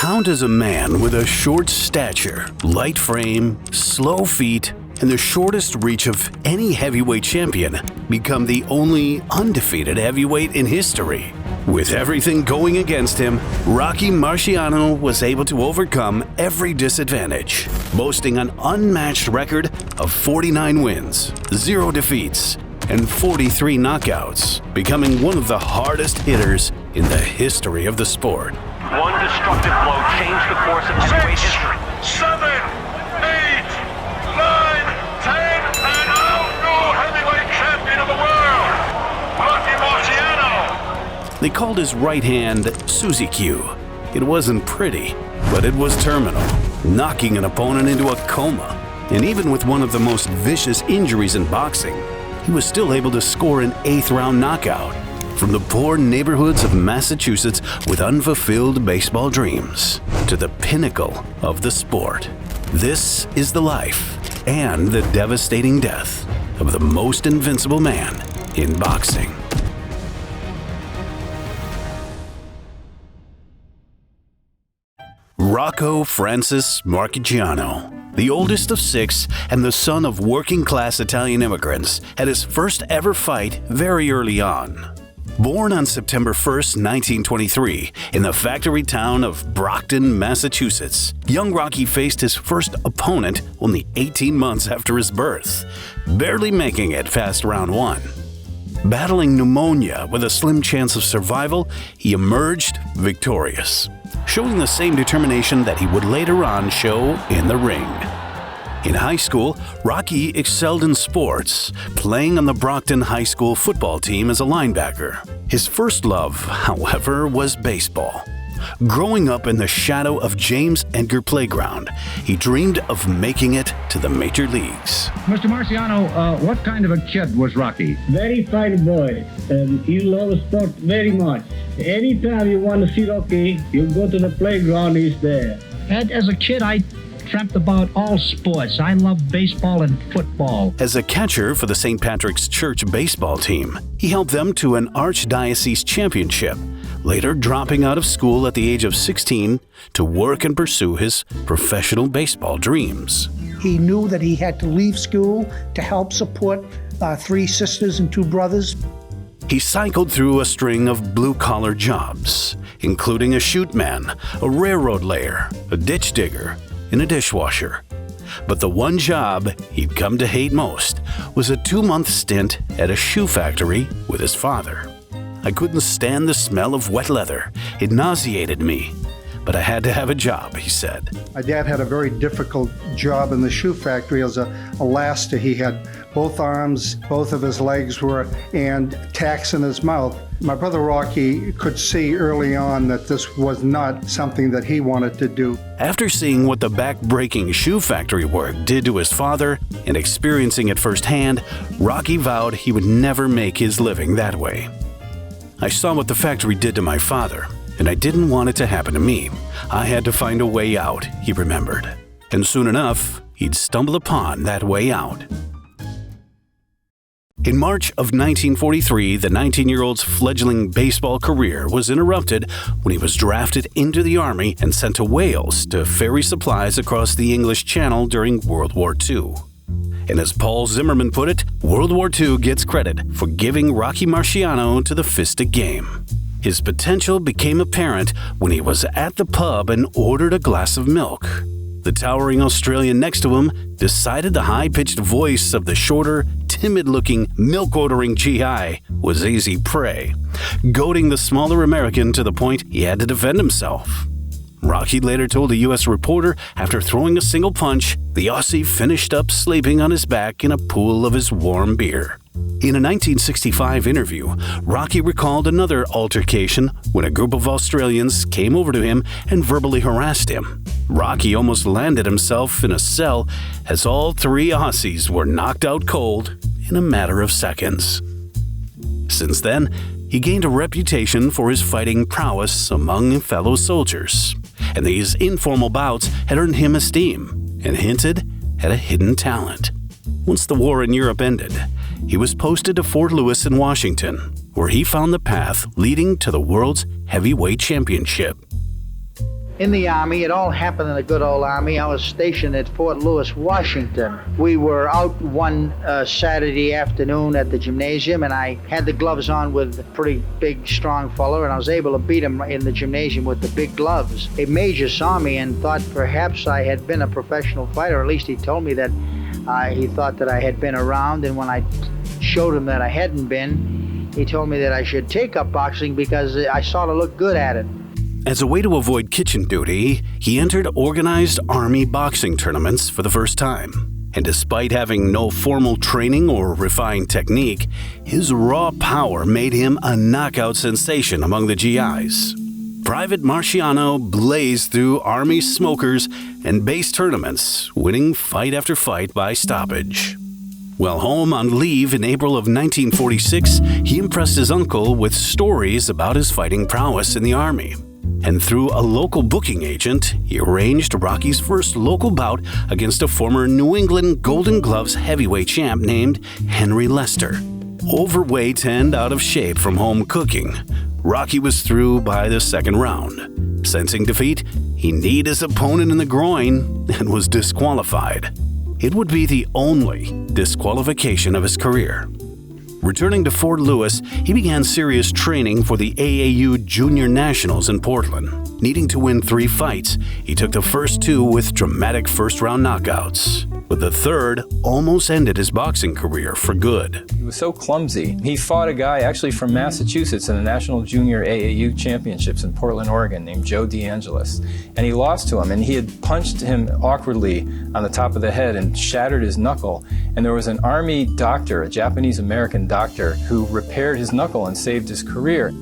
How does a man with a short stature, light frame, slow feet, and the shortest reach of any heavyweight champion become the only undefeated heavyweight in history? With everything going against him, Rocky Marciano was able to overcome every disadvantage, boasting an unmatched record of 49 wins, 0 defeats, and 43 knockouts, becoming one of the hardest hitters in the history of the sport. One destructive blow changed the course of heavyweight history. 7, 8, 9, 10, and out new heavyweight champion of the world, Rocky Marciano. They called his right hand Suzie Q. It wasn't pretty, but it was terminal, knocking an opponent into a coma. And even with one of the most vicious injuries in boxing, he was still able to score an 8th-round knockout from the poor neighborhoods of Massachusetts with unfulfilled baseball dreams to the pinnacle of the sport. This is the life and the devastating death of the most invincible man in boxing. Rocco Francis Marciano, the oldest of 6 and the son of working-class Italian immigrants, had his first ever fight very early on. Born on September 1, 1923, in the factory town of Brockton, Massachusetts, young Rocky faced his first opponent only 18 months after his birth, barely making it past round 1. Battling pneumonia with a slim chance of survival, he emerged victorious, showing the same determination that he would later on show in the ring. In high school, Rocky excelled in sports, playing on the Brockton High School football team as a linebacker. His first love, however, was baseball. Growing up in the shadow of James Edgar Playground, he dreamed of making it to the major leagues. Mr. Marciano, what kind of a kid was Rocky? Very fine boy, and he loves sport very much. Anytime you want to see Rocky, you go to the playground, he's there. And as a kid, I dreamt about all sports. I loved baseball and football. As a catcher for the St. Patrick's Church baseball team, he helped them to an archdiocese championship, later dropping out of school at the age of 16 to work and pursue his professional baseball dreams. He knew that he had to leave school to help support 3 sisters and 2 brothers. He cycled through a string of blue-collar jobs, including a chute man, a railroad layer, a ditch digger, and a dishwasher. But the one job he'd come to hate most was a 2-month stint at a shoe factory with his father. I couldn't stand the smell of wet leather. It nauseated me. But I had to have a job, he said. My dad had a very difficult job in the shoe factory as a laster. He had both arms, both of his legs and tacks in his mouth. My brother Rocky could see early on that this was not something that he wanted to do. After seeing what the back-breaking shoe factory work did to his father and experiencing it firsthand, Rocky vowed he would never make his living that way. I saw what the factory did to my father, and I didn't want it to happen to me. I had to find a way out, he remembered. And soon enough, he'd stumbled upon that way out. In March of 1943, the 19-year-old's fledgling baseball career was interrupted when he was drafted into the Army and sent to Wales to ferry supplies across the English Channel during World War II. And as Paul Zimmerman put it, World War II gets credit for giving Rocky Marciano to the fistic game. His potential became apparent when he was at the pub and ordered a glass of milk. The towering Australian next to him decided the high-pitched voice of the shorter, timid-looking, milk-ordering GI was easy prey, goading the smaller American to the point he had to defend himself. Rocky later told a U.S. reporter after throwing a single punch, the Aussie finished up sleeping on his back in a pool of his warm beer. In a 1965 interview, Rocky recalled another altercation when a group of Australians came over to him and verbally harassed him. Rocky almost landed himself in a cell as all 3 Aussies were knocked out cold in a matter of seconds. Since then, he gained a reputation for his fighting prowess among fellow soldiers, and these informal bouts had earned him esteem and hinted at a hidden talent. Once the war in Europe ended, he was posted to Fort Lewis in Washington, where he found the path leading to the world's heavyweight championship. in the Army. It all happened in the good old Army. I was stationed at Fort Lewis, Washington. We were out one Saturday afternoon at the gymnasium, and I had the gloves on with a pretty big, strong fellow, and I was able to beat him in the gymnasium with the big gloves. A major saw me and thought perhaps I had been a professional fighter. At least he told me that he thought that I had been around, and when I showed him that I hadn't been, he told me that I should take up boxing because I sort of looked good at it. As a way to avoid kitchen duty, he entered organized Army boxing tournaments for the first time. And despite having no formal training or refined technique, his raw power made him a knockout sensation among the GIs. Private Marciano blazed through Army smokers and base tournaments, winning fight after fight by stoppage. While home on leave in April of 1946, he impressed his uncle with stories about his fighting prowess in the Army. And through a local booking agent, he arranged Rocky's first local bout against a former New England Golden Gloves heavyweight champ named Henry Lester. Overweight and out of shape from home cooking, Rocky was through by the second round. Sensing defeat, he kneed his opponent in the groin and was disqualified. It would be the only disqualification of his career. Returning to Fort Lewis, he began serious training for the AAU Junior Nationals in Portland. Needing to win 3 fights, he took the first 2 with dramatic first-round knockouts. But the third almost ended his boxing career for good. He was so clumsy. He fought a guy actually from Massachusetts in the National Junior AAU Championships in Portland, Oregon, named Joe DeAngelis. And he lost to him, and he had punched him awkwardly on the top of the head and shattered his knuckle. And there was an Army doctor, a Japanese-American doctor, who repaired his knuckle and saved his career.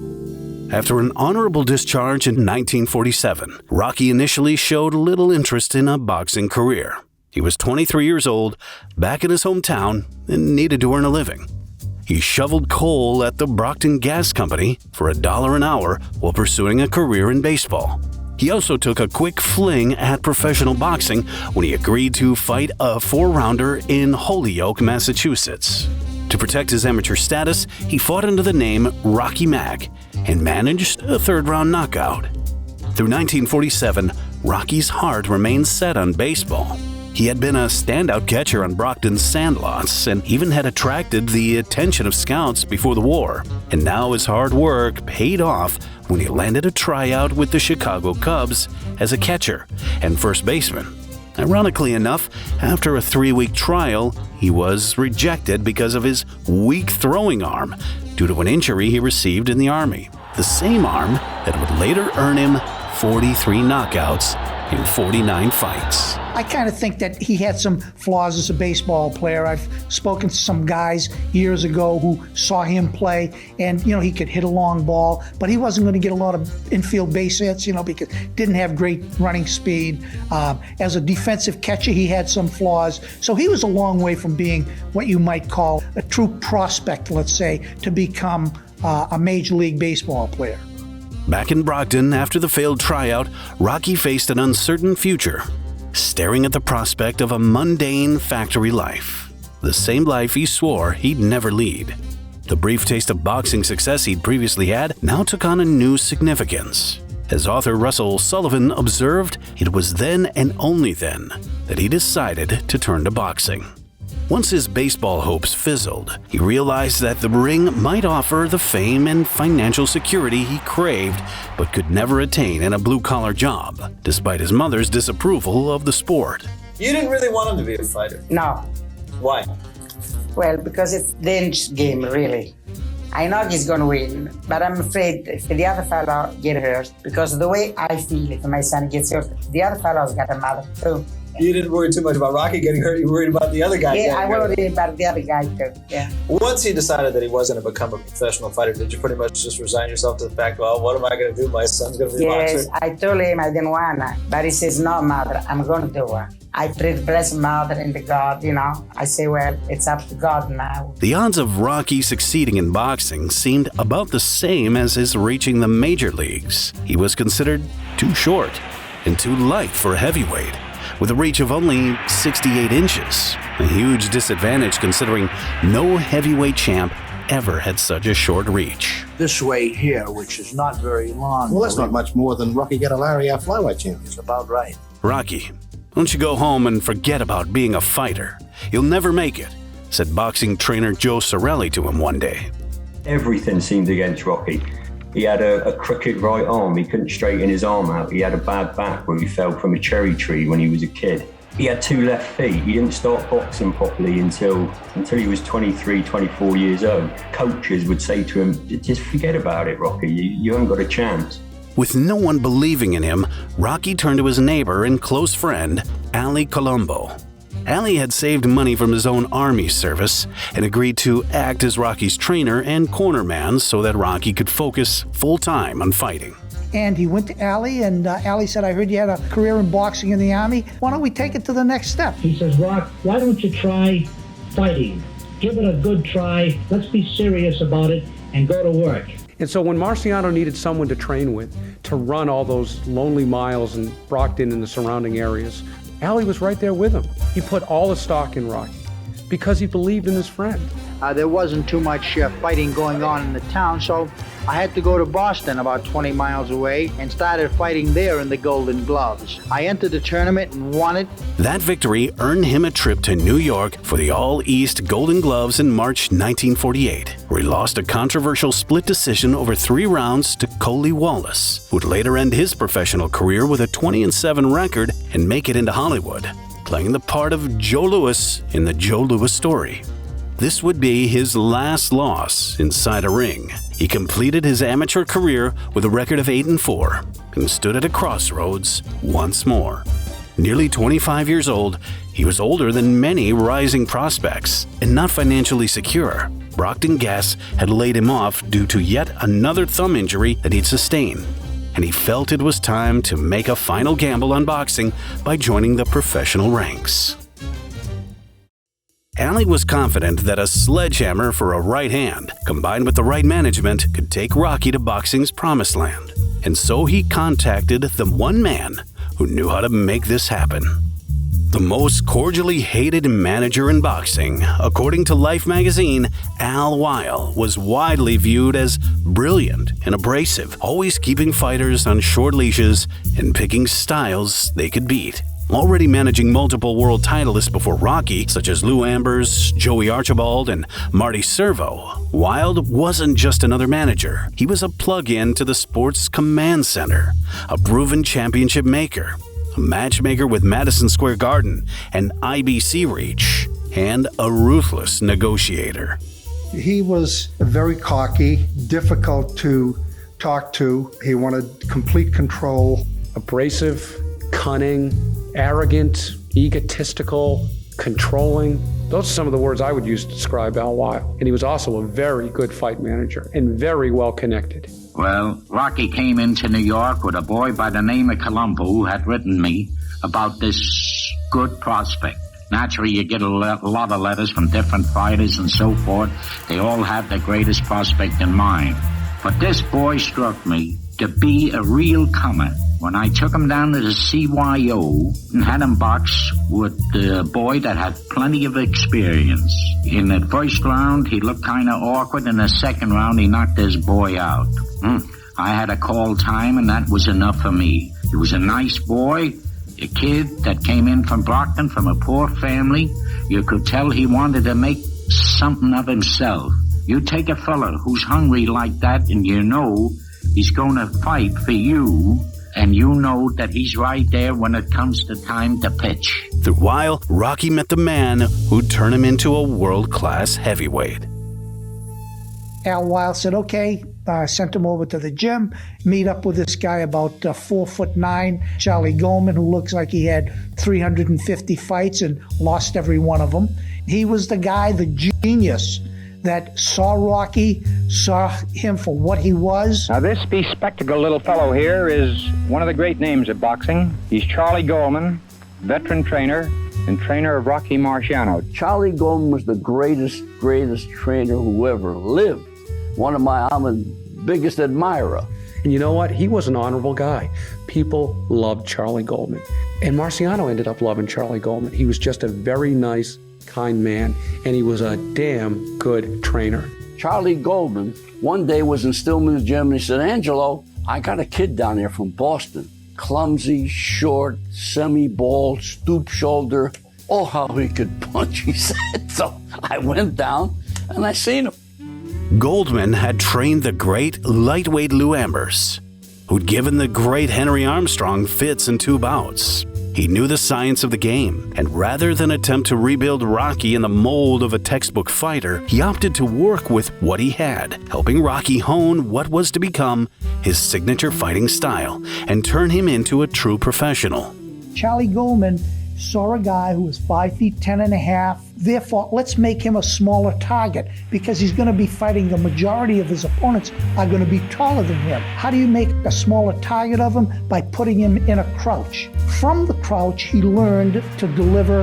After an honorable discharge in 1947, Rocky initially showed little interest in a boxing career. He was 23 years old, back in his hometown, and needed to earn a living. He shoveled coal at the Brockton Gas Company for $1 an hour while pursuing a career in baseball. He also took a quick fling at professional boxing when he agreed to fight a 4-rounder in Holyoke, Massachusetts. To protect his amateur status, he fought under the name Rocky Mack and managed a 3rd-round knockout. Through 1947, Rocky's heart remained set on baseball. He had been a standout catcher on Brockton's sandlots and even had attracted the attention of scouts before the war. And now his hard work paid off when he landed a tryout with the Chicago Cubs as a catcher and first baseman. Ironically enough, after a 3-week trial, he was rejected because of his weak throwing arm due to an injury he received in the Army. The same arm that would later earn him 43 knockouts in 49 fights. I kind of think that he had some flaws as a baseball player. I've spoken to some guys years ago who saw him play, and he could hit a long ball, but he wasn't going to get a lot of infield base hits, because he didn't have great running speed. As a defensive catcher, he had some flaws. So he was a long way from being what you might call a true prospect, let's say, to become a Major League Baseball player. Back in Brockton, after the failed tryout, Rocky faced an uncertain future, staring at the prospect of a mundane factory life, the same life he swore he'd never lead. The brief taste of boxing success he'd previously had now took on a new significance. As author Russell Sullivan observed, it was then and only then that he decided to turn to boxing. Once his baseball hopes fizzled, he realized that the ring might offer the fame and financial security he craved but could never attain in a blue-collar job, despite his mother's disapproval of the sport. You didn't really want him to be a fighter? No. Why? Well, because it's a dangerous game, really. I know he's going to win, but I'm afraid if the other fellow gets hurt, because the way I feel if my son gets hurt, the other fellow's got a mother too. You didn't worry too much about Rocky getting hurt, you worried about the other guy getting hurt. Yeah, I worried about the other guy too, yeah. Once he decided that he wasn't going to become a professional fighter, did you pretty much just resign yourself to the fact, well, what am I going to do? My son's going to be a boxer. Yes, I told him I didn't want to, but he says, no, mother, I'm going to do it. I pray to bless mother and the God, I say, well, it's up to God now. The odds of Rocky succeeding in boxing seemed about the same as his reaching the major leagues. He was considered too short and too light for a heavyweight, with a reach of only 68 inches, a huge disadvantage considering no heavyweight champ ever had such a short reach. This way here, which is not very long. Well, that's not much more than Rocky Gattalari, our flyweight champion. It's about right. Rocky, don't you go home and forget about being a fighter. You'll never make it, said boxing trainer Joe Sorelli to him one day. Everything seemed against Rocky. He had a crooked right arm. He couldn't straighten his arm out. He had a bad back where he fell from a cherry tree when he was a kid. He had 2 left feet. He didn't start boxing properly until he was 23, 24 years old. Coaches would say to him, just forget about it, Rocky. You haven't got a chance. With no one believing in him, Rocky turned to his neighbor and close friend, Ali Colombo. Ali had saved money from his own army service and agreed to act as Rocky's trainer and corner man so that Rocky could focus full-time on fighting. And he went to Ali, and Ali said, I heard you had a career in boxing in the Army. Why don't we take it to the next step? He says, Rock, why don't you try fighting? Give it a good try. Let's be serious about it and go to work. And so when Marciano needed someone to train with, to run all those lonely miles in Brockton and the surrounding areas, Ali was right there with him. He put all the stock in Rocky because he believed in his friend. There wasn't too much fighting going on in the town, so I had to go to Boston, about 20 miles away, and started fighting there in the Golden Gloves. I entered the tournament and won it. That victory earned him a trip to New York for the All-East Golden Gloves in March 1948, where he lost a controversial split decision over 3 rounds to Coley Wallace, who would later end his professional career with a 20-7 record and make it into Hollywood, playing the part of Joe Louis in the Joe Louis Story. This would be his last loss inside a ring. He completed his amateur career with a record of 8-4 and stood at a crossroads once more. Nearly 25 years old, he was older than many rising prospects and not financially secure. Brockton Gas had laid him off due to yet another thumb injury that he'd sustained, and he felt it was time to make a final gamble on boxing by joining the professional ranks. Ali was confident that a sledgehammer for a right hand, combined with the right management, could take Rocky to boxing's promised land. And so he contacted the one man who knew how to make this happen. The most cordially hated manager in boxing, according to Life magazine, Al Weil was widely viewed as brilliant and abrasive, always keeping fighters on short leashes and picking styles they could beat. Already managing multiple world titleists before Rocky, such as Lou Ambers, Joey Archibald, and Marty Servo, Wild wasn't just another manager. He was a plug-in to the sport's command center, a proven championship maker, a matchmaker with Madison Square Garden and IBC reach, and a ruthless negotiator. He was very cocky, difficult to talk to. He wanted complete control. Abrasive, cunning, arrogant, egotistical, controlling. Those are some of the words I would use to describe Al Weil. And he was also a very good fight manager and very well connected. Well, Rocky came into New York with a boy by the name of Colombo who had written me about this good prospect. Naturally, you get a lot of letters from different fighters and so forth. They all have the greatest prospect in mind. But this boy struck me to be a real comer. When I took him down to the CYO and had him box with the boy that had plenty of experience. In the first round, he looked kind of awkward. In the second round, he knocked this boy out. I had a call time, and that was enough for me. He was a nice boy, a kid that came in from Brockton from a poor family. You could tell he wanted to make something of himself. You take a fella who's hungry like that, and you know he's going to fight for you, and you know that he's right there when it comes to time to pitch. Through Weil, Rocky met the man who'd turn him into a world-class heavyweight. Al Weil said, okay, sent him over to the gym, meet up with this guy about 4'9", Charlie Goldman, who looks like he had 350 fights and lost every one of them. He was the guy, the genius, that saw Rocky, saw him for what he was. Now this bespectacled little fellow here is one of the great names of boxing. He's Charlie Goldman, veteran trainer and trainer of Rocky Marciano. Charlie Goldman was the greatest trainer who ever lived. I'm a biggest admirer. And you know what? He was an honorable guy. People loved Charlie Goldman. And Marciano ended up loving Charlie Goldman. He was just a very nice, kind man, and he was a damn good trainer. Charlie Goldman one day was in Stillman's gym and he said, Angelo, I got a kid down there from Boston. Clumsy, short, semi-bald, stoop shoulder. Oh, how he could punch, he said. So I went down and I seen him. Goldman had trained the great lightweight Lou Ambers, who'd given the great Henry Armstrong fits in 2 bouts. He knew the science of the game, and rather than attempt to rebuild Rocky in the mold of a textbook fighter, he opted to work with what he had, helping Rocky hone what was to become his signature fighting style and turn him into a true professional. Charlie Goldman saw a guy who was 5 feet 10 and a half. Therefore, let's make him a smaller target because he's going to be fighting the majority of his opponents are going to be taller than him. How do you make a smaller target of him? By putting him in a crouch. From the crouch, he learned to deliver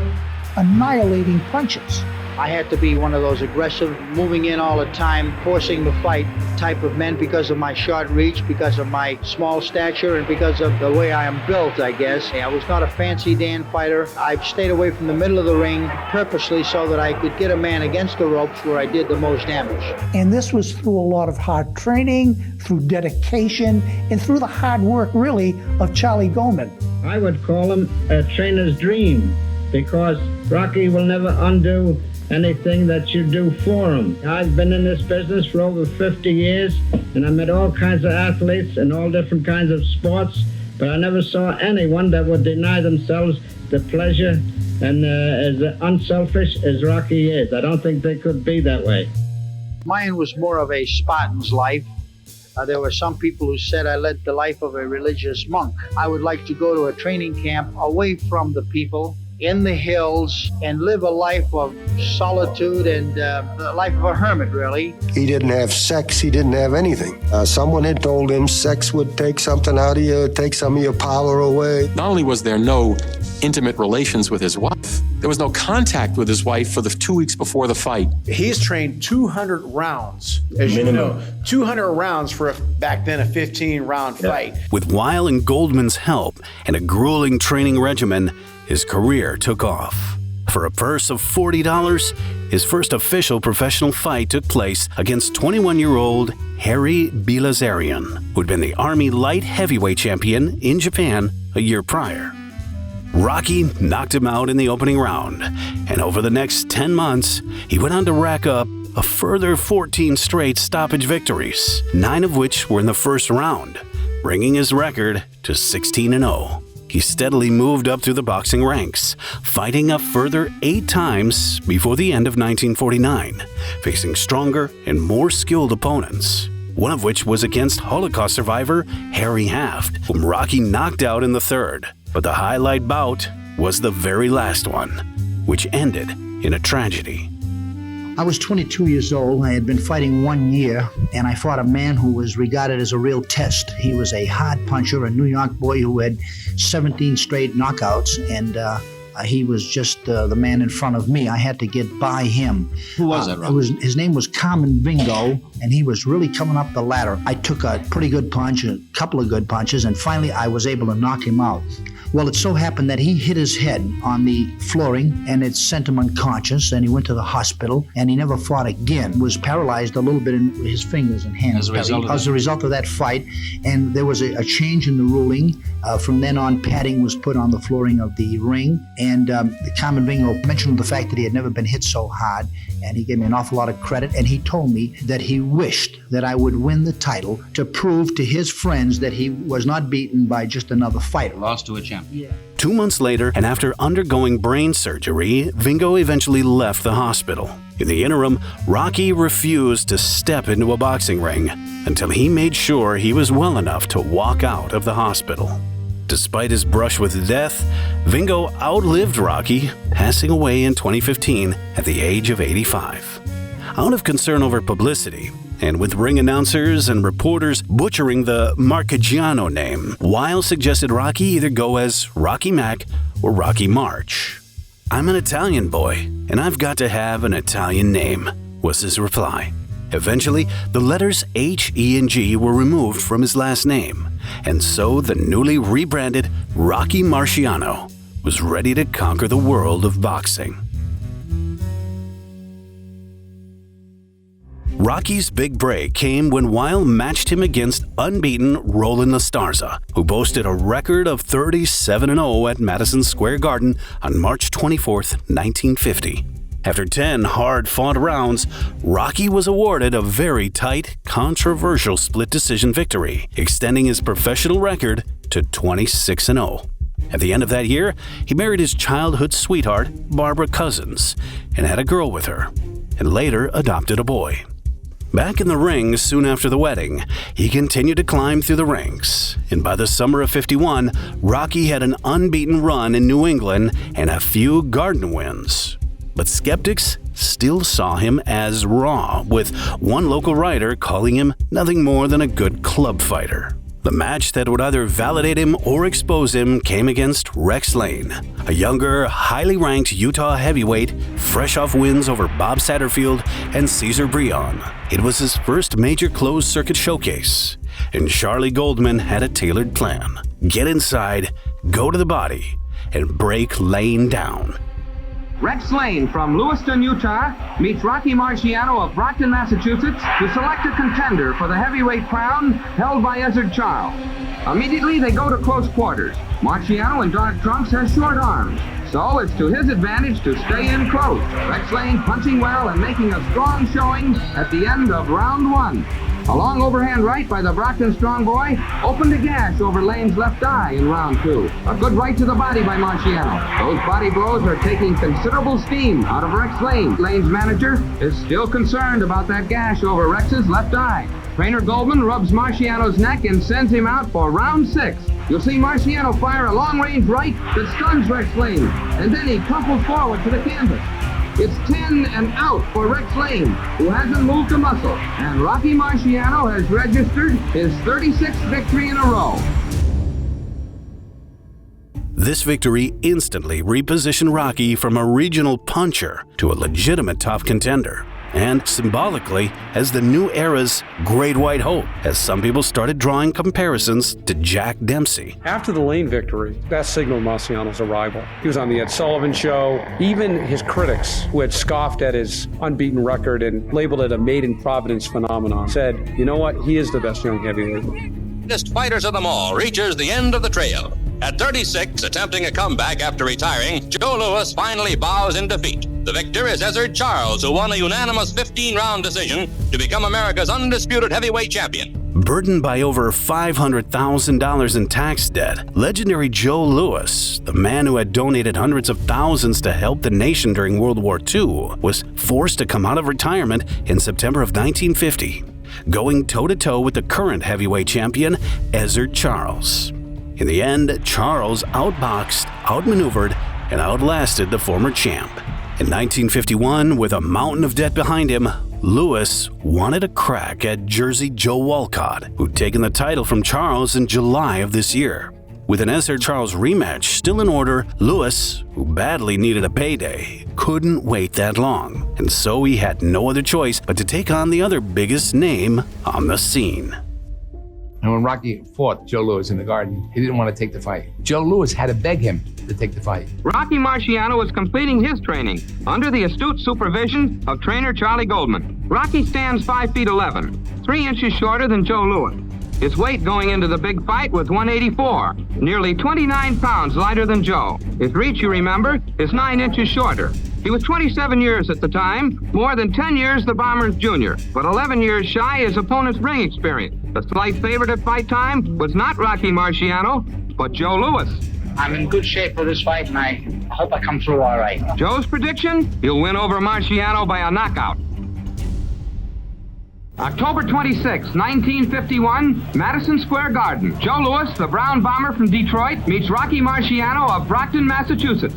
annihilating punches. I had to be one of those aggressive, moving in all the time, forcing the fight type of men because of my short reach, because of my small stature, and because of the way I am built, I guess. I was not a fancy Dan fighter. I stayed away from the middle of the ring purposely so that I could get a man against the ropes where I did the most damage. And this was through a lot of hard training, through dedication, and through the hard work, really, of Charlie Goldman. I would call him a trainer's dream because Rocky will never undo anything that you do for him. I've been in this business for over 50 years, and I met all kinds of athletes in all different kinds of sports, but I never saw anyone that would deny themselves the pleasure and as unselfish as Rocky is. I don't think they could be that way. Mine was more of a Spartan's life. There were some people who said I led the life of a religious monk. I would like to go to a training camp away from the people, in the hills, and live a life of solitude and the life of a hermit, really. He didn't have sex. He didn't have anything. Someone had told him sex would take something out of you, take some of your power away. Not only was there no intimate relations with his wife, there was no contact with his wife for the 2 weeks before the fight. He's trained 200 rounds, as Minimum. you know, 200 rounds for back then a 15-round fight. With Weil and Goldman's help and a grueling training regimen, his career took off. For a purse of $40, his first official professional fight took place against 21-year-old Harry Bilazarian, who'd been the Army light heavyweight champion in Japan a year prior. Rocky knocked him out in the opening round, and over the next 10 months, he went on to rack up a further 14 straight stoppage victories, 9 of which were in the first round, bringing his record to 16-0. He steadily moved up through the boxing ranks, fighting a further 8 times before the end of 1949, facing stronger and more skilled opponents, one of which was against Holocaust survivor Harry Haft, whom Rocky knocked out in the third. But the highlight bout was the very last one, which ended in a tragedy. I was 22 years old. I had been fighting 1 year, and I fought a man who was regarded as a real test. He was a hard puncher, a New York boy who had 17 straight knockouts, and he was just the man in front of me. I had to get by him. Who was that, Rob? His name was Carmine Vingo, and he was really coming up the ladder. I took a pretty good punch, a couple of good punches, and finally I was able to knock him out. Well, it so happened that he hit his head on the flooring, and it sent him unconscious, and he went to the hospital, and he never fought again. Was paralyzed a little bit in his fingers and hands As a result of that fight, and there was a change in the ruling. From then on, padding was put on the flooring of the ring, and Carmine Vingo mentioned the fact that he had never been hit so hard, and he gave me an awful lot of credit, and he told me that he wished that I would win the title to prove to his friends that he was not beaten by just another fighter. Lost to a champion. Yeah. 2 months later, and after undergoing brain surgery, Vingo eventually left the hospital. In the interim, Rocky refused to step into a boxing ring until he made sure he was well enough to walk out of the hospital. Despite his brush with death, Vingo outlived Rocky, passing away in 2015 at the age of 85. Out of concern over publicity, and with ring announcers and reporters butchering the Marciano name, Weil suggested Rocky either go as Rocky Mac or Rocky March. "I'm an Italian boy, and I've got to have an Italian name," was his reply. Eventually, the letters H, E, and G were removed from his last name, and so the newly rebranded Rocky Marciano was ready to conquer the world of boxing. Rocky's big break came when Weil matched him against unbeaten Roland Starza, who boasted a record of 37-0 at Madison Square Garden on March 24, 1950. After 10 hard-fought rounds, Rocky was awarded a very tight, controversial split decision victory, extending his professional record to 26-0. At the end of that year, he married his childhood sweetheart, Barbara Cousins, and had a girl with her, and later adopted a boy. Back in the ring soon after the wedding, he continued to climb through the ranks, and by the summer of '51, Rocky had an unbeaten run in New England and a few Garden wins. But skeptics still saw him as raw, with one local writer calling him nothing more than a good club fighter. The match that would either validate him or expose him came against Rex Layne, a younger, highly ranked Utah heavyweight, fresh off wins over Bob Satterfield and Cesar Breon. It was his first major closed-circuit showcase, and Charlie Goldman had a tailored plan. Get inside, go to the body, and break Layne down. Rex Layne from Lewiston, Utah, meets Rocky Marciano of Brockton, Massachusetts, to select a contender for the heavyweight crown held by Ezzard Charles. Immediately, they go to close quarters. Marciano in dark trunks has short arms, so it's to his advantage to stay in close. Rex Layne punching well and making a strong showing at the end of round one. A long overhand right by the Brockton strong boy opened a gash over Layne's left eye in round two. A good right to the body by Marciano. Those body blows are taking considerable steam out of Rex Layne. Layne's manager is still concerned about that gash over Rex's left eye. Trainer Goldman rubs Marciano's neck and sends him out for round 6. You'll see Marciano fire a long-range right that stuns Rex Layne, and then he crumples forward to the canvas. It's 10 and out for Rex Layne, who hasn't moved a muscle, and Rocky Marciano has registered his 36th victory in a row. This victory instantly repositioned Rocky from a regional puncher to a legitimate top contender, and symbolically as the new era's Great White Hope, as some people started drawing comparisons to Jack Dempsey. After the Layne victory, that signaled Marciano's arrival. He was on the Ed Sullivan Show. Even his critics, who had scoffed at his unbeaten record and labeled it a made-in-Providence phenomenon, said, you know what, he is the best young heavyweight. Greatest fighters of them all reaches the end of the trail. At 36, attempting a comeback after retiring, Joe Louis finally bows in defeat. The victor is Ezzard Charles, who won a unanimous 15-round decision to become America's undisputed heavyweight champion. Burdened by over $500,000 in tax debt, legendary Joe Louis, the man who had donated hundreds of thousands to help the nation during World War II, was forced to come out of retirement in September of 1950, going toe-to-toe with the current heavyweight champion, Ezzard Charles. In the end, Charles outboxed, outmaneuvered, and outlasted the former champ. In 1951, with a mountain of debt behind him, Louis wanted a crack at Jersey Joe Walcott, who'd taken the title from Charles in July of this year. With an Ezzard Charles rematch still in order, Louis, who badly needed a payday, couldn't wait that long, and so he had no other choice but to take on the other biggest name on the scene. And when Rocky fought Joe Louis in the Garden, he didn't want to take the fight. Joe Louis had to beg him to take the fight. Rocky Marciano was completing his training under the astute supervision of trainer Charlie Goldman. Rocky stands 5'11", 3 inches shorter than Joe Louis. His weight going into the big fight was 184, nearly 29 pounds lighter than Joe. His reach, you remember, is 9 inches shorter. He was 27 years at the time, more than 10 years the Bomber's junior, but 11 years shy his opponent's ring experience. The slight favorite at fight time was not Rocky Marciano, but Joe Louis. I'm in good shape for this fight, and I hope I come through all right. Joe's prediction? He'll win over Marciano by a knockout. October 26, 1951, Madison Square Garden. Joe Louis, the Brown Bomber from Detroit, meets Rocky Marciano of Brockton, Massachusetts.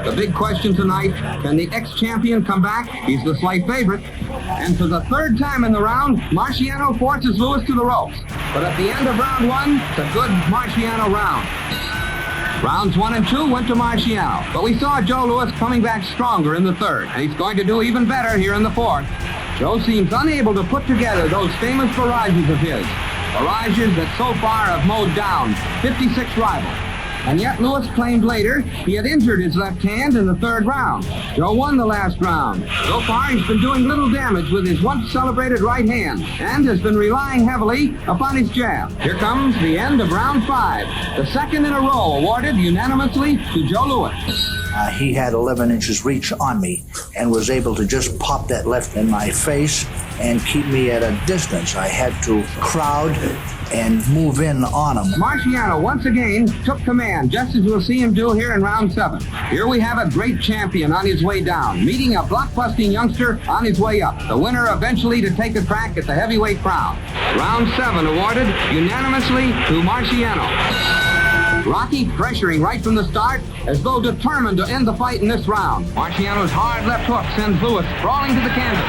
The big question tonight, can the ex-champion come back? He's the slight favorite. And for the third time in the round, Marciano forces Louis to the ropes. But at the end of round 1, it's a good Marciano round. Rounds 1 and 2 went to Marciano. But we saw Joe Louis coming back stronger in the third. And he's going to do even better here in the fourth. Joe seems unable to put together those famous barrages of his. Barrages that so far have mowed down 56 rivals. and yet Lewis claimed later he had injured his left hand in the third round. Joe won the last round. So far, he's been doing little damage with his once-celebrated right hand and has been relying heavily upon his jab. Here comes the end of round 5, the second in a row awarded unanimously to Joe Lewis. He had 11 inches reach on me and was able to just pop that left in my face and keep me at a distance. I had to crowd and move in on him. Marciano once again took command, just as we'll see him do here in round 7. Here we have a great champion on his way down, meeting a blockbusting youngster on his way up, the winner eventually to take a crack at the heavyweight crown. Round 7 awarded unanimously to Marciano. Rocky pressuring right from the start, as though determined to end the fight in this round. Marciano's hard left hook sends Lewis sprawling to the canvas.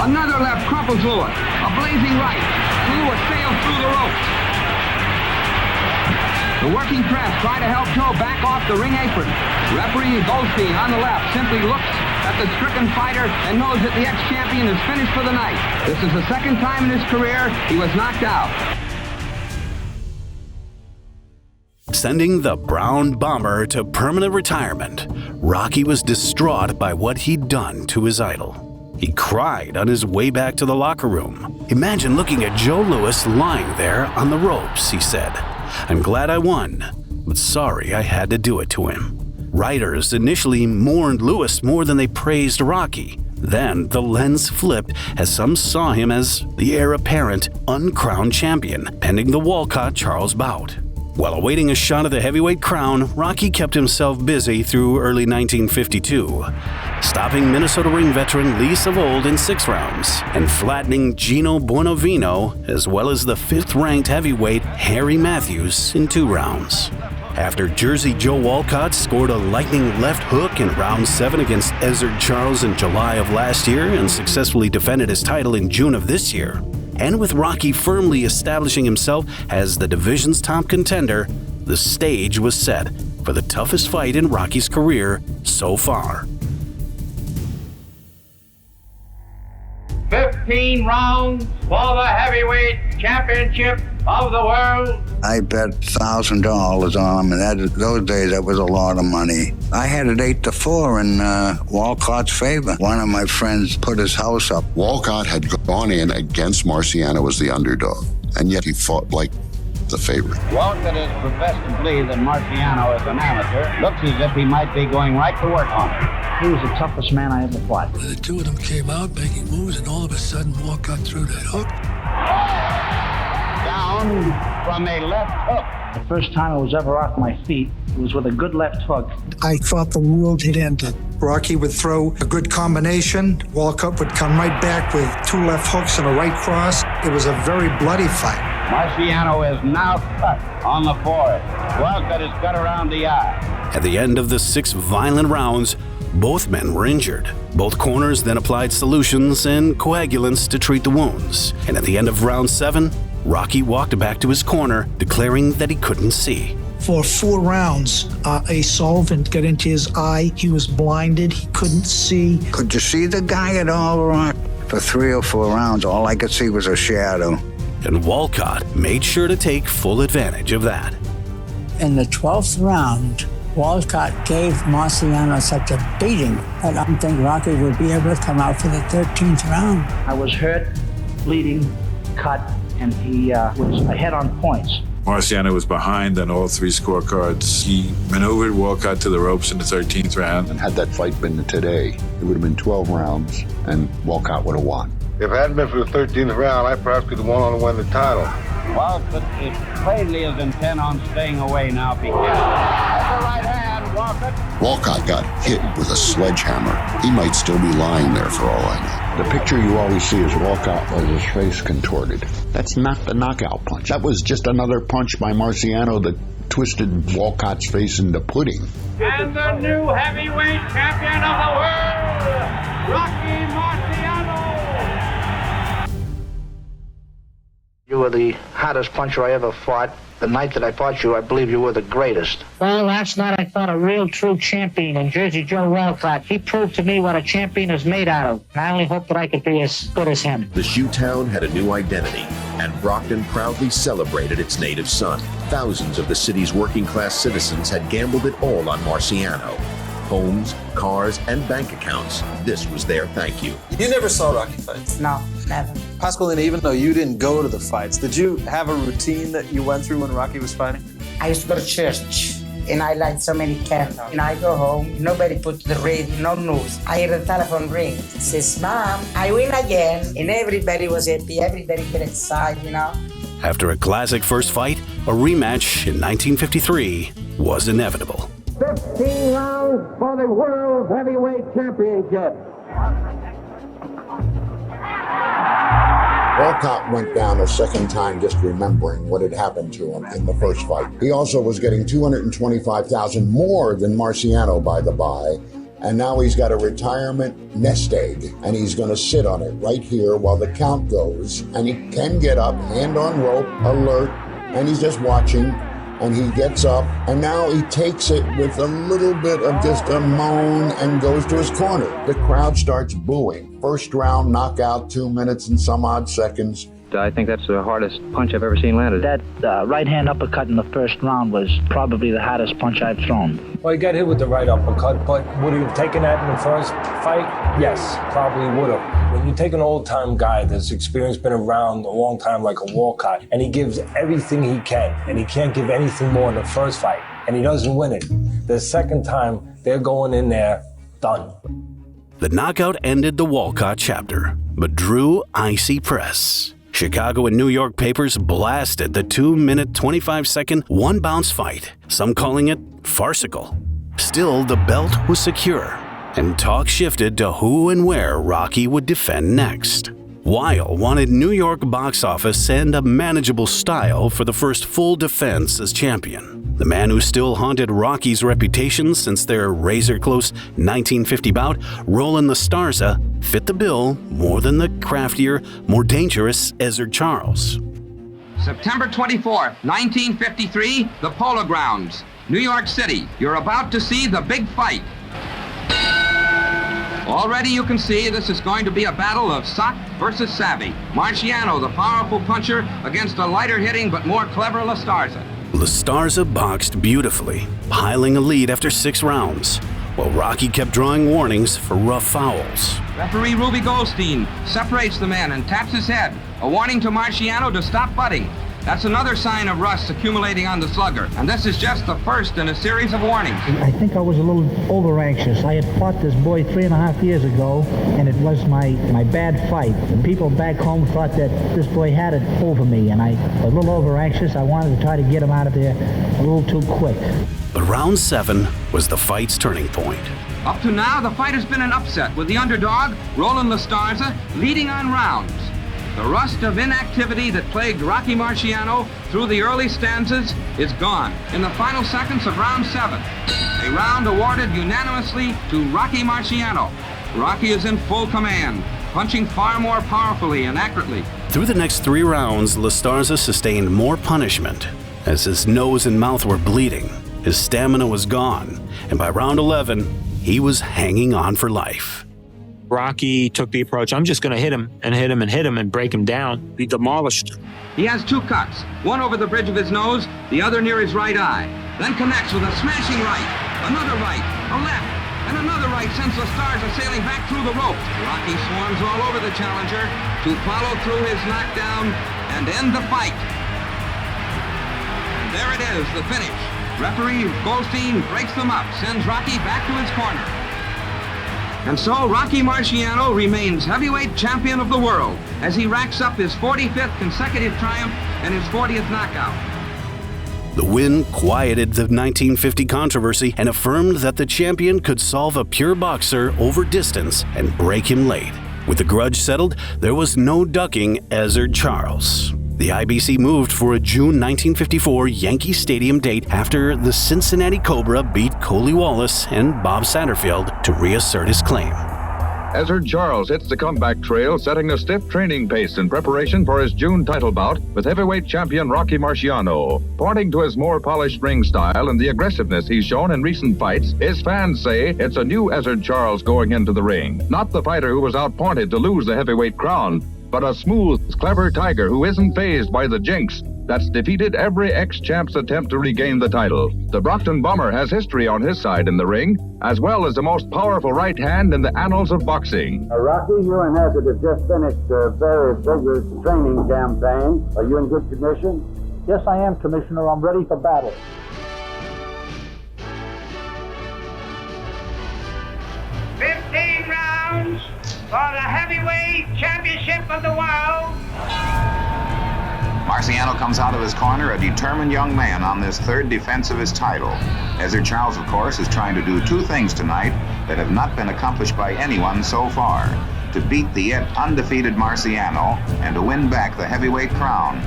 Another left crumples Lewis. A blazing right, and Lewis sails through the ropes. The working press try to help Joe back off the ring apron. Referee Goldstein on the left simply looks at the stricken fighter and knows that the ex-champion is finished for the night. This is the second time in his career he was knocked out. Sending the Brown Bomber to permanent retirement, Rocky was distraught by what he'd done to his idol. He cried on his way back to the locker room. Imagine looking at Joe Lewis lying there on the ropes, he said. I'm glad I won, but sorry I had to do it to him. Writers initially mourned Lewis more than they praised Rocky. Then the lens flipped as some saw him as the heir apparent, uncrowned champion, pending the Walcott-Charles bout. While awaiting a shot at the heavyweight crown, Rocky kept himself busy through early 1952, stopping Minnesota ring veteran Lee Savold in 6 rounds and flattening Gino Buonovino, as well as the 5th-ranked heavyweight Harry Matthews in 2 rounds. After Jersey Joe Walcott scored a lightning left hook in round 7 against Ezzard Charles in July of last year and successfully defended his title in June of this year, and with Rocky firmly establishing himself as the division's top contender, the stage was set for the toughest fight in Rocky's career so far. 15 rounds for the heavyweight championship of the world. I bet $1,000 on him, and those days that was a lot of money. I had it 8-4 in Walcott's favor. One of my friends put his house up. Walcott had gone in against Marciano as the underdog, and yet he fought like the favorite. Walcott has professed to believe that Marciano is an amateur. Looks as if he might be going right to work on it. He was the toughest man I ever fought. The two of them came out making moves, and all of a sudden Walcott threw that hook. Down from a left hook. The first time I was ever off my feet was with a good left hook. I thought the world had ended. Rocky would throw a good combination. Walcott would come right back with 2 left hooks and a right cross. It was a very bloody fight. Marciano is now cut on the forehead. Walcott is cut around the eye. At the end of the 6 violent rounds, both men were injured. Both corners then applied solutions and coagulants to treat the wounds. And at the end of round 7, Rocky walked back to his corner, declaring that he couldn't see. For 4 rounds, a solvent got into his eye. He was blinded. He couldn't see. Could you see the guy at all, Rock? For 3 or 4 rounds, all I could see was a shadow. And Walcott made sure to take full advantage of that. In the 12th round, Walcott gave Marciano such a beating that I don't think Rocky would be able to come out for the 13th round. I was hurt, bleeding, cut, and he was ahead on points. Marciano was behind on all 3 scorecards. He maneuvered Walcott to the ropes in the 13th round. And had that fight been today, it would have been 12 rounds, and Walcott would have won. If it hadn't been for the 13th round, I perhaps could have won and won the title. Walcott is plainly is intent on staying away now. Be careful. That's the right hand, Walcott. Walcott got hit with a sledgehammer. He might still be lying there for all I know. The picture you always see is Walcott with his face contorted. That's not the knockout punch. That was just another punch by Marciano that twisted Walcott's face into pudding. And the new heavyweight champion of the world, Rocky Marciano. You were the hottest puncher I ever fought. The night that I fought you, I believe you were the greatest. Well, last night I fought a real true champion in Jersey Joe Walcott. He proved to me what a champion is made out of. I only hope that I could be as good as him. The Shoetown had a new identity. and Brockton proudly celebrated its native son. Thousands of the city's working-class citizens had gambled it all on Marciano. Homes, cars, and bank accounts. This was their thank you. You never saw Rocky fights? No, never. Pasqualina, even though you didn't go to the fights, did you have a routine that you went through when Rocky was fighting? I used to go to church, and I light so many candles. And I go home, nobody put the radio, no news. I hear the telephone ring. It says, Mom, I win again. And everybody was happy, everybody get excited, you know. After a classic first fight, a rematch in 1953 was inevitable. 15 rounds for the World Heavyweight Championship. Walcott went down a second time just remembering what had happened to him in the first fight. He also was getting $225,000 more than Marciano, by the by, and now he's got a retirement nest egg, and he's going to sit on it right here while the count goes, and he can get up, hand on rope, alert, and he's just watching. And he gets up, and now he takes it with a little bit of just a moan and goes to his corner. The crowd starts booing. First round knockout, 2 minutes and some odd seconds. I think that's the hardest punch I've ever seen landed. That right-hand uppercut in the first round was probably the hardest punch I've thrown. Well, he got hit with the right uppercut, but would he have taken that in the first fight? Yes, probably would have. When you take an old-time guy that's experienced, been around a long time like a Walcott, and he gives everything he can, and he can't give anything more in the first fight, and he doesn't win it, the second time, they're going in there, done. The knockout ended the Walcott chapter, but drew icy press. Chicago and New York papers blasted the 2-minute, 25-second, one-bounce fight, some calling it farcical. Still, the belt was secure, and talk shifted to who and where Rocky would defend next. Weil wanted New York box office and a manageable style for the first full defense as champion. The man who still haunted Rocky's reputation since their razor-close 1950 bout, Roland the Starza, fit the bill more than the craftier, more dangerous Ezzard Charles. September 24th, 1953, the Polo Grounds, New York City. You're about to see the big fight. Already you can see this is going to be a battle of sock versus savvy. Marciano, the powerful puncher, against a lighter-hitting but more clever La Starza. La Starza boxed beautifully, piling a lead after 6 rounds, while Rocky kept drawing warnings for rough fouls. Referee Ruby Goldstein separates the man and taps his head, a warning to Marciano to stop butting. That's another sign of rust accumulating on the slugger, and this is just the first in a series of warnings. I think I was a little over-anxious. I had fought this boy 3.5 years ago, and it was my bad fight. And people back home thought that this boy had it over me, and I was a little over-anxious. I wanted to try to get him out of there a little too quick. But round 7 was the fight's turning point. Up to now, the fight has been an upset, with the underdog, Roland La Starza, leading on rounds. The rust of inactivity that plagued Rocky Marciano through the early stanzas is gone in the final seconds of round 7. A round awarded unanimously to Rocky Marciano. Rocky is in full command, punching far more powerfully and accurately. Through the next 3 rounds, La Starza sustained more punishment. As his nose and mouth were bleeding, his stamina was gone, and by round 11, he was hanging on for life. Rocky took the approach, I'm just going to hit him and hit him and hit him and break him down. He demolished. He has 2 cuts, one over the bridge of his nose, the other near his right eye. Then connects with a smashing right, another right, a left, and another right sends the Starza sailing back through the ropes. Rocky swarms all over the challenger to follow through his knockdown and end the fight. And there it is, the finish. Referee Goldstein breaks them up, sends Rocky back to his corner. And so Rocky Marciano remains heavyweight champion of the world as he racks up his 45th consecutive triumph and his 40th knockout. The win quieted the 1950 controversy and affirmed that the champion could solve a pure boxer over distance and break him late. With the grudge settled, there was no ducking Ezzard Charles. The IBC moved for a June 1954 Yankee Stadium date after the Cincinnati Cobra beat Coley Wallace and Bob Satterfield to reassert his claim. Ezzard Charles hits the comeback trail, setting a stiff training pace in preparation for his June title bout with heavyweight champion Rocky Marciano. Pointing to his more polished ring style and the aggressiveness he's shown in recent fights, his fans say it's a new Ezzard Charles going into the ring, not the fighter who was outpointed to lose the heavyweight crown. but a smooth, clever tiger who isn't fazed by the jinx that's defeated every ex-champ's attempt to regain the title. The Brockton bomber has history on his side in the ring, as well as the most powerful right hand in the annals of boxing. Rocky, you and Ezzard have just finished a very vigorous training campaign. Are you in good condition? Yes, I am, Commissioner. I'm ready for battle. Rounds for the heavyweight championship of the world. Marciano comes out of his corner, a determined young man on this third defense of his title. Ezzard Charles, of course, is trying to do two things tonight that have not been accomplished by anyone so far: to beat the yet undefeated Marciano and to win back the heavyweight crown.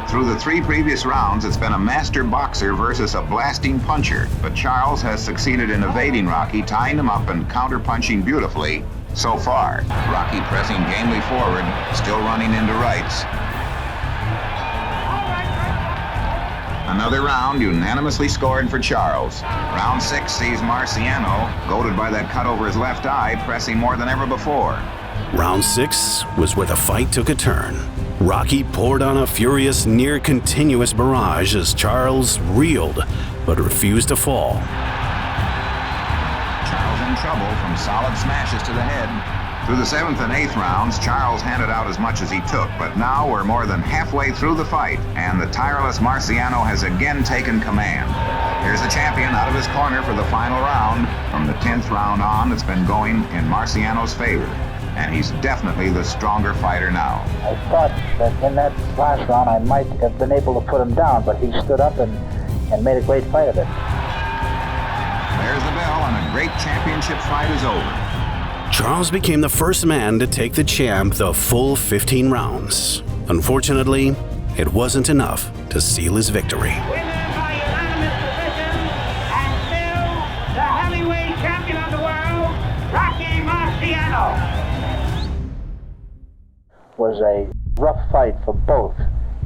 Through the three previous rounds, it's been a master boxer versus a blasting puncher, but Charles has succeeded in evading Rocky, tying him up and counter-punching beautifully so far. Rocky pressing gamely forward, still running into rights. Another round unanimously scored for Charles. Round 6 sees Marciano, goaded by that cut over his left eye, pressing more than ever before. Round 6 was where the fight took a turn. Rocky poured on a furious, near-continuous barrage as Charles reeled, but refused to fall. Charles in trouble from solid smashes to the head. Through the 7th and 8th rounds, Charles handed out as much as he took, but now we're more than halfway through the fight, and the tireless Marciano has again taken command. Here's the champion out of his corner for the final round. From the 10th round on, it's been going in Marciano's favor, and he's definitely the stronger fighter now. I thought that in that last round I might have been able to put him down, but he stood up and made a great fight of it. There's the bell, and a great championship fight is over. Charles became the first man to take the champ the full 15 rounds. Unfortunately, it wasn't enough to seal his victory. The heavyweight champion of the world, Rocky Marciano. Was a rough fight for both.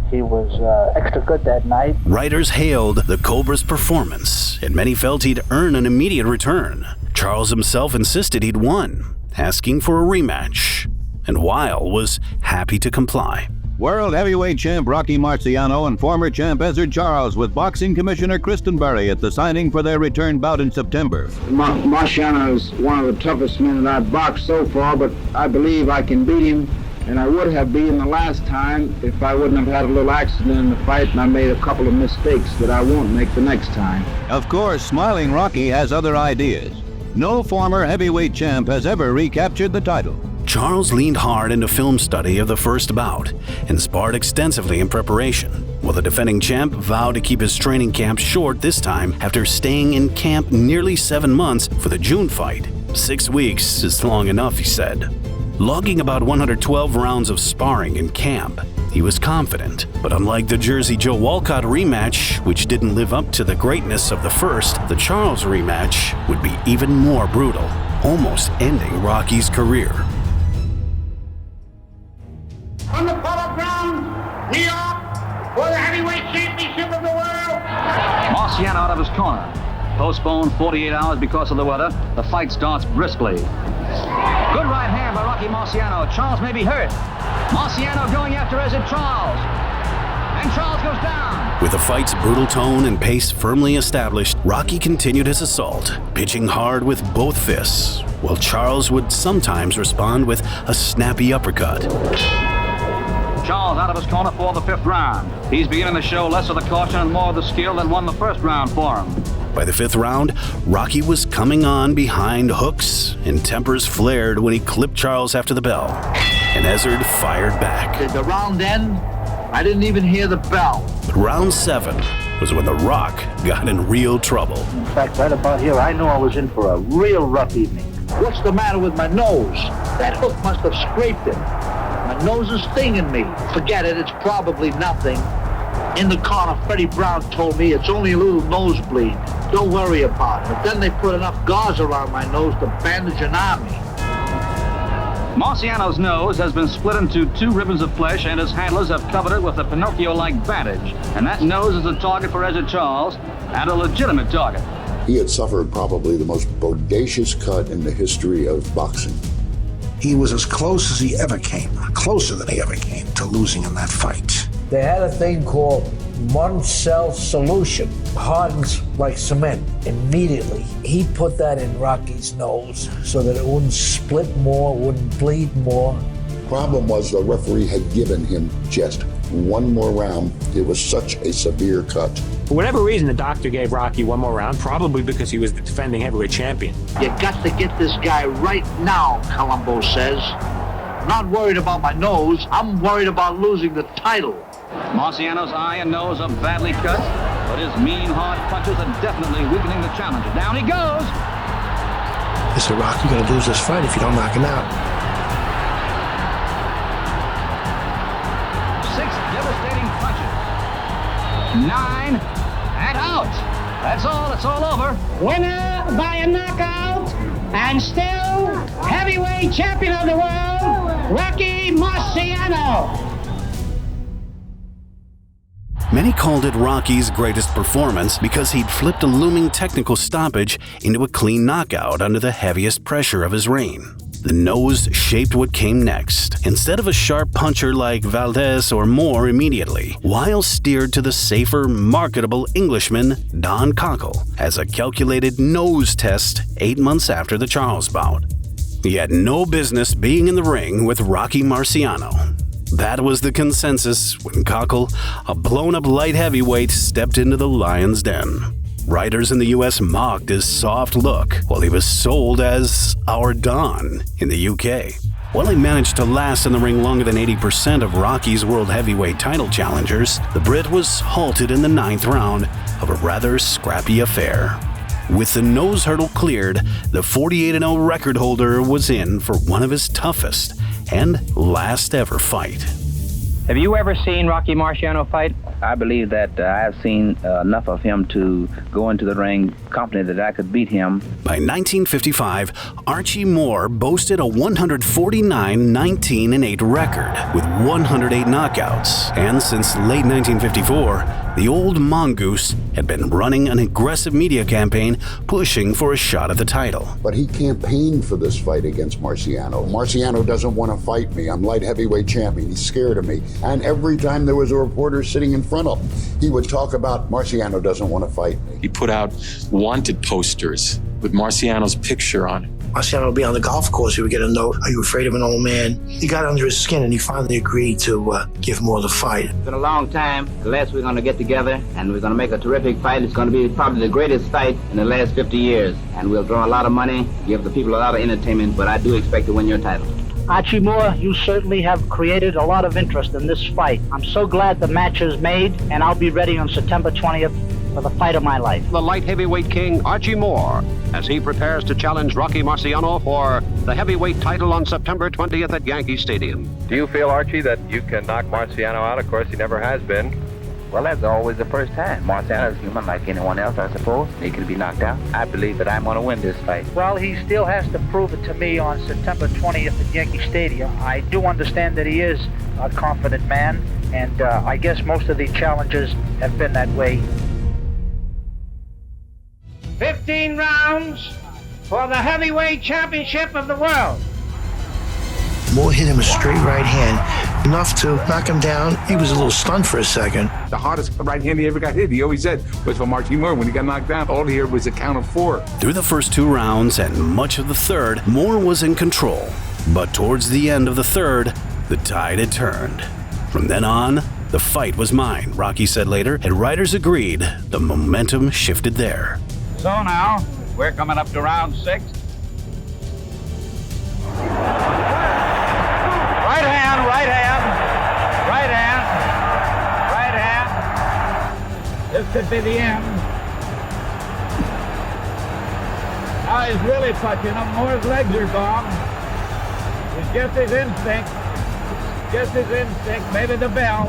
He was extra good that night. Writers hailed the Cobra's performance, and many felt he'd earn an immediate return. Charles himself insisted he'd won, asking for a rematch, and Weil was happy to comply. World heavyweight champ Rocky Marciano and former champ Ezzard Charles with boxing commissioner Christenberry at the signing for their return bout in September. Marciano is one of the toughest men that I've boxed so far, but I believe I can beat him, and I would have beaten the last time if I wouldn't have had a little accident in the fight and I made a couple of mistakes that I won't make the next time. Of course, smiling Rocky has other ideas. No former heavyweight champ has ever recaptured the title. Charles leaned hard into film study of the first bout and sparred extensively in preparation, while the defending champ vowed to keep his training camp short this time after staying in camp nearly 7 months for the June fight. 6 weeks is long enough, he said. Logging about 112 rounds of sparring in camp, he was confident, but unlike the Jersey Joe Walcott rematch, which didn't live up to the greatness of the first, the Charles rematch would be even more brutal, almost ending Rocky's career. On the 4th round, New York, for the heavyweight championship of the world. Marciano out of his corner. Postponed 48 hours because of the weather. The fight starts briskly. Good right hand by Rocky Marciano. Charles may be hurt. Marciano going after Ezzard Charles. And Charles goes down. With the fight's brutal tone and pace firmly established, Rocky continued his assault, pitching hard with both fists, while Charles would sometimes respond with a snappy uppercut. Charles out of his corner for the 5th round. He's beginning to show less of the caution and more of the skill than won the 1st round for him. By the 5th round, Rocky was coming on behind hooks, and tempers flared when he clipped Charles after the bell, and Ezzard fired back. Did the round end? I didn't even hear the bell. But round 7 was when The Rock got in real trouble. In fact, right about here, I knew I was in for a real rough evening. What's the matter with my nose? That hook must have scraped it. My nose is stinging me. Forget it, it's probably nothing. In the corner, Freddie Brown told me it's only a little nosebleed. Don't worry about it. But then they put enough gauze around my nose to bandage an army. Marciano's nose has been split into 2 ribbons of flesh, and his handlers have covered it with a Pinocchio-like bandage. And that nose is a target for Ezzard Charles, and a legitimate target. He had suffered probably the most bodacious cut in the history of boxing. He was as close as he ever came, closer than he ever came to losing in that fight. They had a thing called one cell solution, hardens like cement immediately. He put that in Rocky's nose so that it wouldn't split more, wouldn't bleed more. Problem was the referee had given him just one more round. It was such a severe cut. For whatever reason, the doctor gave Rocky one more round, probably because he was the defending heavyweight champion. You got to get this guy right now, Colombo says. I'm not worried about my nose. I'm worried about losing the title. Marciano's eye and nose are badly cut, but his mean, hard punches are definitely weakening the challenger. Down he goes. Mr. Rock, you're going to lose this fight if you don't knock him out. 6 devastating punches. 9 and out. That's all. It's all over. Winner by a knockout and still heavyweight champion of the world, Rocky Marciano. Many called it Rocky's greatest performance because he'd flipped a looming technical stoppage into a clean knockout under the heaviest pressure of his reign. The nose shaped what came next. Instead of a sharp puncher like Valdez or Moore immediately, Wiles steered to the safer, marketable Englishman Don Cockell as a calculated nose test 8 months after the Charles bout. He had no business being in the ring with Rocky Marciano. That was the consensus when Cockell, a blown-up light heavyweight, stepped into the lion's den. Writers in the U.S. mocked his soft look, while he was sold as our Don in the U.K. While he managed to last in the ring longer than 80% of Rocky's world heavyweight title challengers, the Brit was halted in the 9th round of a rather scrappy affair. With the nose hurdle cleared, the 48-0 record holder was in for one of his toughest and last ever fight. Have you ever seen Rocky Marciano fight? I believe that I've seen enough of him to go into the ring confident that I could beat him. By 1955, Archie Moore boasted a 149-19-8 record with 108 knockouts. And since late 1954, the old mongoose had been running an aggressive media campaign pushing for a shot at the title. But he campaigned for this fight against Marciano. Marciano doesn't want to fight me. I'm light heavyweight champion. He's scared of me. And every time there was a reporter sitting in front of him, he would talk about Marciano doesn't want to fight me. He put out wanted posters with Marciano's picture on it. Marciano would be on the golf course. He would get a note, "Are you afraid of an old man?" He got under his skin and he finally agreed to give Moore the fight. It's been a long time. The last we're going to get together and we're going to make a terrific fight. It's going to be probably the greatest fight in the last 50 years. And we'll draw a lot of money, give the people a lot of entertainment, but I do expect to win your title. Archie Moore, you certainly have created a lot of interest in this fight. I'm so glad the match is made, and I'll be ready on September 20th for the fight of my life. The light heavyweight king, Archie Moore, as he prepares to challenge Rocky Marciano for the heavyweight title on September 20th at Yankee Stadium. Do you feel, Archie, that you can knock Marciano out? Of course, he never has been. Well, that's always the first time. Marciano is human like anyone else, I suppose. He can be knocked out. I believe that I'm going to win this fight. Well, he still has to prove it to me on September 20th at Yankee Stadium. I do understand that he is a confident man, and I guess most of the challengers have been that way. 15 rounds for the heavyweight championship of the world. Moore hit him a straight right hand, enough to knock him down. He was a little stunned for a second. The hardest right hand he ever got hit, he always said, was from Archie Moore. When he got knocked down, all he heard was a count of 4. Through the first 2 rounds and much of the third, Moore was in control. But towards the end of the third, the tide had turned. From then on, the fight was mine, Rocky said later, and writers agreed the momentum shifted there. So now, we're coming up to round 6. Right hand, right hand, right hand, right hand. This could be the end. Now he's really touching him. Moore's legs are gone. It's just his instinct. Just his instinct. Maybe the bell.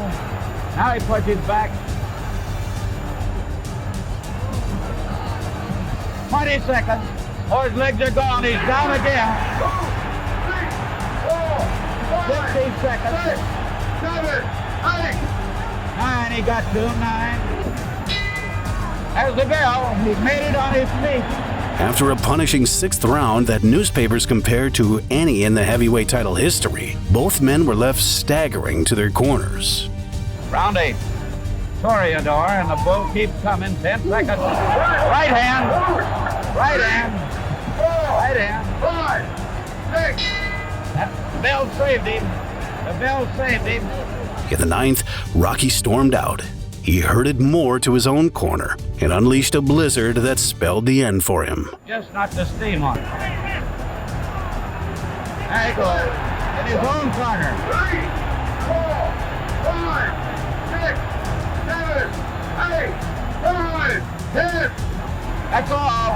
Now he punches back. 20 seconds. Moore's legs are gone. He's down again. 15 seconds. 6, 7, 8. 9, he got to him, 9. There's the bell. He made it on his feet. After a punishing 6th round that newspapers compared to any in the heavyweight title history, both men were left staggering to their corners. Round 8. Toreador, and the bull keeps coming. 10 seconds. Right hand. Right hand. Right hand. 5, 6. That bell saved him. The bell saved him. In the 9th, Rocky stormed out. He herded more to his own corner and unleashed a blizzard that spelled the end for him. Just knocked the steam on it. There he goes. In his own corner. 3, 4, 5, 6, 7, 8, 9, 10. That's all.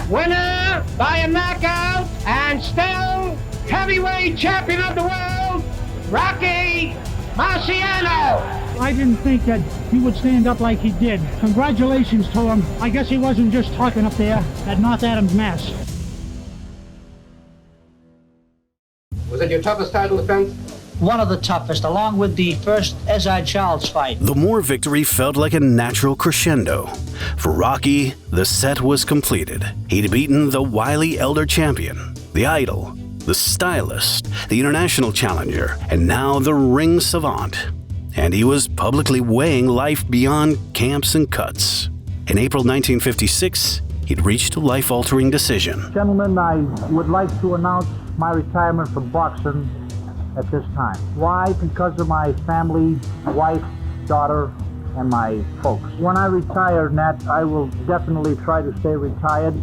Winner by a knockout and still heavyweight champion of the world, Rocky Marciano. I didn't think that he would stand up like he did. Congratulations to him. I guess he wasn't just talking up there at North Adams, Mass. Was it your toughest title defense? One of the toughest, along with the first Ezzard Charles fight. The Moore victory felt like a natural crescendo. For Rocky, the set was completed. He'd beaten the wily elder champion, the idol, the stylist, the international challenger, and now the ring savant. And he was publicly weighing life beyond camps and cuts. In April 1956, he'd reached a life-altering decision. Gentlemen, I would like to announce my retirement from boxing at this time. Why? Because of my family, my wife, daughter, and my folks. When I retire, Nat, I will definitely try to stay retired.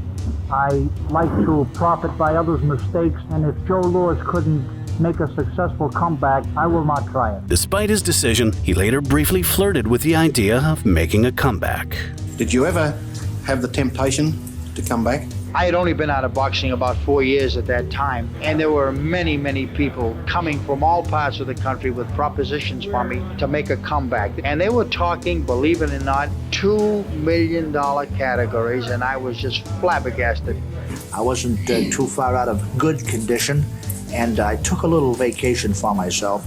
I like to profit by others' mistakes, and if Joe Lewis couldn't make a successful comeback, I will not try it. Despite his decision, he later briefly flirted with the idea of making a comeback. Did you ever have the temptation to come back? I had only been out of boxing about 4 years at that time, and there were many, many people coming from all parts of the country with propositions for me to make a comeback. And they were talking, believe it or not, $2 million categories, and I was just flabbergasted. I wasn't too far out of good condition, and I took a little vacation for myself.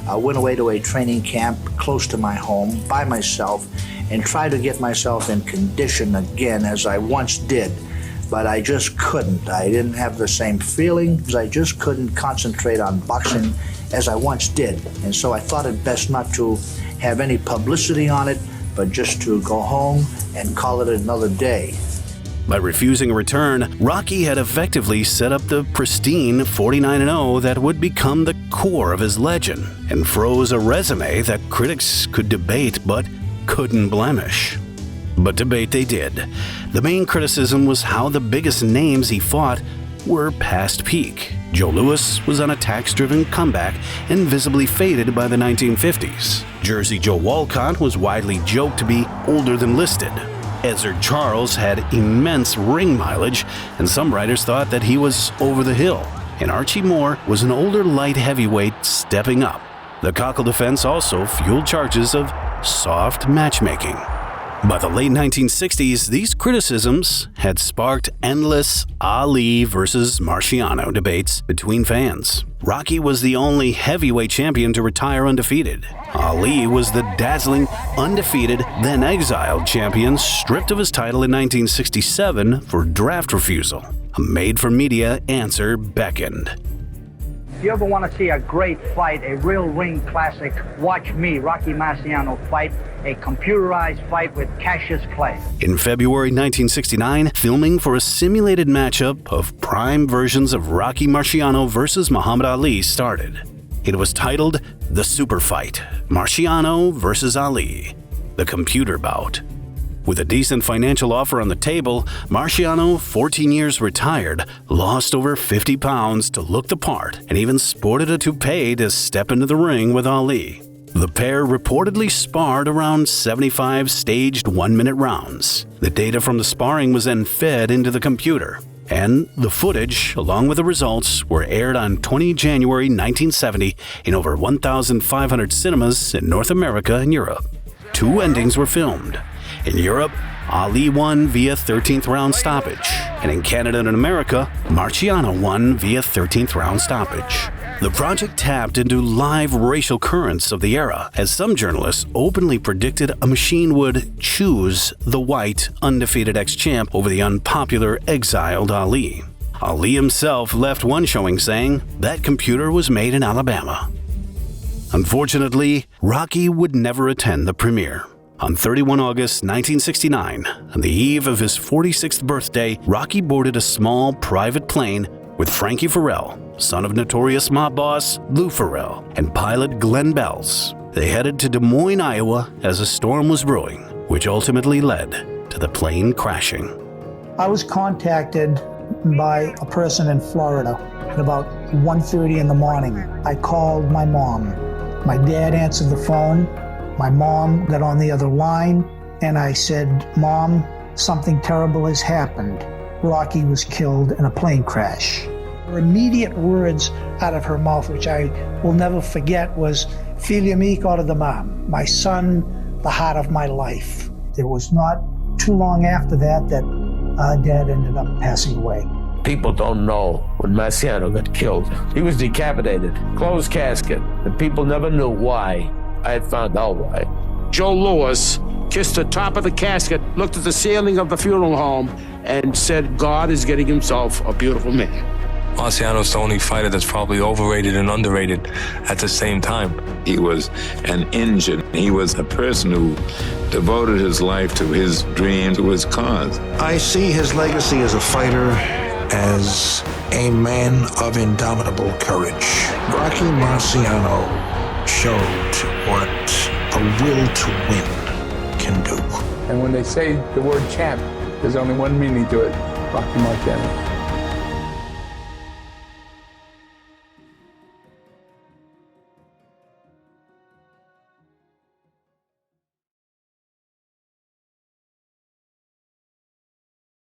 I went away to a training camp close to my home by myself and tried to get myself in condition again as I once did. But I just couldn't. I didn't have the same feelings. I just couldn't concentrate on boxing as I once did. And so I thought it best not to have any publicity on it, but just to go home and call it another day. By refusing a return, Rocky had effectively set up the pristine 49-0 that would become the core of his legend and froze a resume that critics could debate but couldn't blemish. But debate they did. The main criticism was how the biggest names he fought were past peak. Joe Louis was on a tax-driven comeback and visibly faded by the 1950s. Jersey Joe Walcott was widely joked to be older than listed. Ezzard Charles had immense ring mileage, and some writers thought that he was over the hill. And Archie Moore was an older light heavyweight stepping up. The Cockell defense also fueled charges of soft matchmaking. By the late 1960s, these criticisms had sparked endless Ali versus Marciano debates between fans. Rocky was the only heavyweight champion to retire undefeated. Ali was the dazzling, undefeated, then exiled champion stripped of his title in 1967 for draft refusal. A made-for-media answer beckoned. If you ever want to see a great fight, a real ring classic, watch me, Rocky Marciano, fight a computerized fight with Cassius Clay. In February 1969, filming for a simulated matchup of prime versions of Rocky Marciano versus Muhammad Ali started. It was titled The Superfight, Marciano versus Ali, the computer bout. With a decent financial offer on the table, Marciano, 14 years retired, lost over 50 pounds to look the part and even sported a toupee to step into the ring with Ali. The pair reportedly sparred around 75 staged 1-minute rounds. The data from the sparring was then fed into the computer, and the footage, along with the results, were aired on 20 January 1970 in over 1,500 cinemas in North America and Europe. 2 endings were filmed. In Europe, Ali won via 13th round stoppage, and in Canada and America, Marciano won via 13th round stoppage. The project tapped into live racial currents of the era, as some journalists openly predicted a machine would choose the white, undefeated ex-champ over the unpopular, exiled Ali. Ali himself left one showing saying that computer was made in Alabama. Unfortunately, Rocky would never attend the premiere. On 31 August 1969, on the eve of his 46th birthday, Rocky boarded a small private plane with Frankie Farrell, son of notorious mob boss Lou Farrell, and pilot Glenn Bells. They headed to Des Moines, Iowa, as a storm was brewing, which ultimately led to the plane crashing. I was contacted by a person in Florida at about 1:30 in the morning. I called my mom. My dad answered the phone. My mom got on the other line, and I said, "Mom, something terrible has happened. Rocky was killed in a plane crash." Her immediate words out of her mouth, which I will never forget, was, "Figlio amico de mam," my son, the heart of my life. It was not too long after that Dad ended up passing away. People don't know when Marciano got killed. He was decapitated, closed casket, and people never knew why. I had found out why. Joe Louis kissed the top of the casket, looked at the ceiling of the funeral home, and said, "God is getting himself a beautiful man." Marciano's the only fighter that's probably overrated and underrated at the same time. He was an engine. He was a person who devoted his life to his dream, to his cause. I see his legacy as a fighter as a man of indomitable courage. Rocky Marciano showed what a will to win can do. And when they say the word champ, there's only one meaning to it: Rocky Marciano.